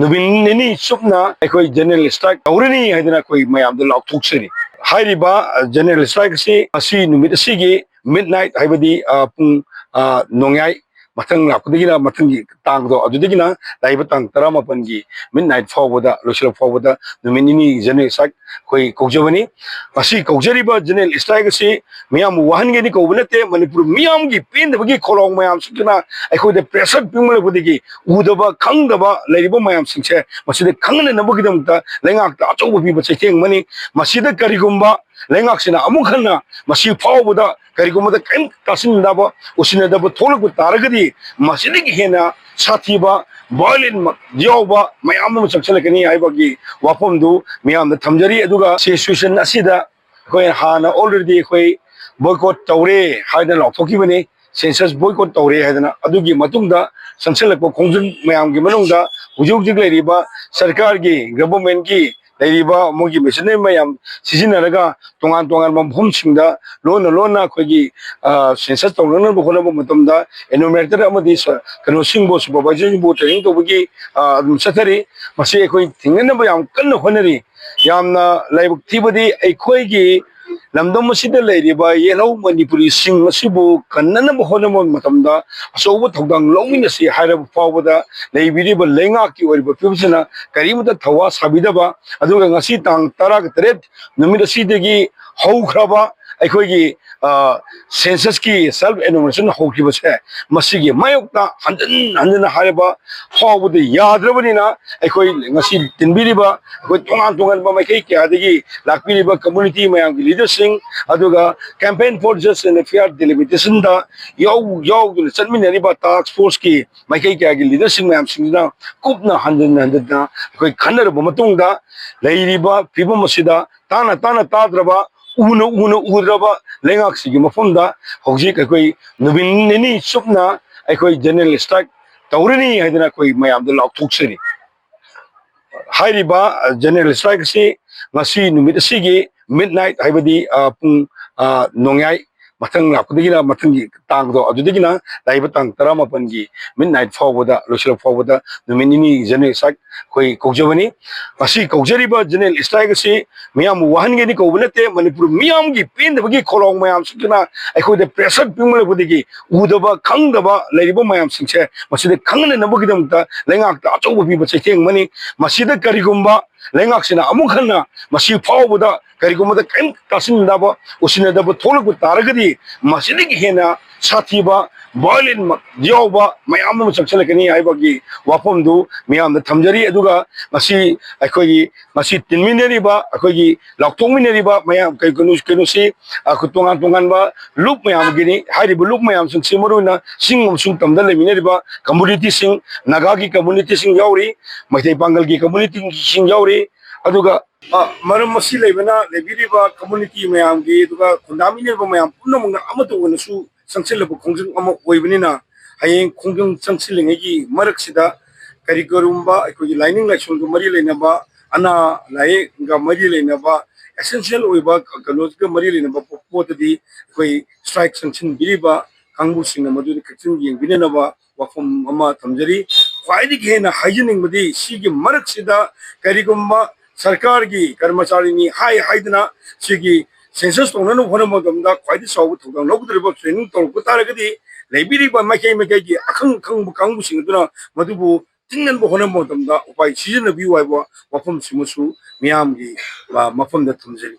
नुबिनी सुपना अखोई general strike तौरनी है कोई मैम लाथोक्सरी जनरल स्ट्राइक से नुमित मिडनाइट है पुंग नोंयाई मथंग लापदगिना मथंगी तांगदो अदुदगिना लाइब तांग 18 की मिडनाइट फावबदा लोसल फावबदा नुमिनी जनरल स्ट्राइक कोई कौजबनी असी कौजरिबा जनरल स्ट्राइक से मियाम वाहनगेनी कौबनते मणिपुर मियाम की पेंदबगी खोलोंग मयाम सुना अखोदे प्रेशर पिंगलबदगी उदबा खंगदबा लेरिबा मयाम सिंसे मसिदे खंगने नबगिदमता लेंगाकता अचौब पिबा चैथेंग मनी मसिदे करिगुम्बा लेंगाकसिना अमुखना मसि फावबदा करिगुम्बदा कैम तासिनदाबा उसिनदाबा थोलक तारगदी मसिदे हेना साथीबा वायलेंट यावबा मयाम चक्सलकनी हाइबगी वाफमदु मियाम थमजरी अदुगा सिचुएशन असिदा कोई हाना ऑलरेडी कोई बॉयकॉट तौरे हाइना लाथोकिबने सेंसस बॉयकॉट तौरे हाइना अदुगी मतुंगदा संसलक खोंजन मयाम की मनुंगदा हुजुक लेरिबा सरकार की गवर्नमेंट की लेरिबा मोगी मिशनरी मयाम सिजिनरगा तोंगान तोंगान मफमसिंगदा लोना लोना खोगी सेंसस तौरन बखोनबो मतमदा एनोमेटर अमदि कनोसिंगबो सुपरवाइजरिंगबो ट्रेनिंग तोबगी सथरी मसे कोई थिंगनबो याम कन्न होनरी यामना लाइबक थिबदी अखोइगी लमदम मसिदा लेरिबा येलो मणिपुरी सिंग मसिबो कन्ननब होनम मतमदा असौब थौदांग लौमिनसी हायरब फावबदा लेबिरिबा लेंगा की ओरिबा पिबसना करीमदा थवा साबिदबा अदुगा ngasi tang 13 नुमित असिदगी हौख्रबा अखोइगी सेंसस की सेल्फ एनुमरेशन होखिबसे मसिगी मायोक्ता हंजन हंजन हायबा फावबद याद्रबनिना अखोइ ngasi तिनबिरिबा अखोइ तोंगान तोंगान माइकै क्यादगी लाकपिरिबा कम्युनिटी मयाम की लीडरसिंग अदुगा campaign for just and fair delimitation दा याव चटमिनरिबा टास्क फोर्स की माइकै क्यागी लीडरसिंग मयाम सिंगना कुपना हंजन हंजन अखोइ खनरबा मतुंगदा लेरिबा फिबम मसिदा ताना ताना ताद्रबा उनो उनो उद्रबा लेंगाक्सिगी मफमदा हौजिक अखोइ नुबिनी सुपना अखोइ जनरल स्ट्राइक तौरनी है कोई मैम लाथोक्सरी जनरल स्ट्राइक से नुमित मिडनाइट है पुंग नोंयाई मथंग लापदगिना मथंगी तांगदो अदुदगिना लाइब तांग 18 की मिडनाइट फावबदा लोसल फावबदा नुमिनी जनरल स्ट्राइक कोई कौजबनी असी कौजरिबा जनरल स्ट्राइक से मियाम वाहनगेनी कौबनते मणिपुर मियाम की पेंदबगी खोलोंग मयाम सुना अखोदे प्रेशर पिंगलबदगी उदबा खंगदबा लेरिबा मयाम सिंसे मसिदे खंगने नबगिदमता लेंगाकता अचौब पिबा चैथेंग मनी मसिदे करिगुम्बा लेंगाकसिना अमुखना मसि फावबदा करिगुम्बदा कैम तासिनदाबा उसिनदाबा थोलक तारगदी मसिदे हेना साथीबा वायलेंट यावबा मयाम चक्सलकनी हाइबगी वाफमदु मियाम थमजरी अदुगा मसि अखोई मसि तिनमिनरिबा अखोई लाथोकमिनरिबा मयाम कैकुनुसी तोंगान तोंगानबा लुप मयाम गिनी हाइरिबा लुप मयाम सिंग मरुना सिंग सुंग तमदा लेमिनरिबा कम्युनिटी सिंग नागा की कम्युनिटी सिंग यावरी मैथै पांगल की कम्युनिटी सिंग यावरी अदुगा मरम मसि लेबना लेबिरिबा कम्युनिटी मयाम की अदुगा खुंदामिनरिबा मयाम पुनमंगा अमतोगनसु संसिलब खोंजन अमा ओइबनिना हयें खोंजन संसिलिंगेगी मरकसिदा करिगरुम्बा अखोगी लाइनिंग लाइसोंगो मरि लेनबा अना लाइगा मरि लेनबा एसेंशियल ओइबा कनोजगा मरि लेनबा पोतदी अखोई स्ट्राइक संसिन बिरिबा कांगबुसिंग मदुनि कचिन येंबिनेनबा वाफम अमा थमजरी ख्वाइदि हेना हाइजनिंगबदी सिगी मरकसिदा करिगुम्बा सरकार की कर्मचारी हाई हाइदना सिगी सेंसस तौरन होनमदमदा ख्वाइदि साव थौदां लौगद्रिबा ट्रेनिंग तौरक तारगदी लेबिरिबा माइकै माइकैगी अखंग खंग कांगबुसिंगदुना मदुबु तिंगनबो होनमदमदा उपाय सिजनबि वाइबा वफम सिमसु मियामगी मफमदा थमजरी।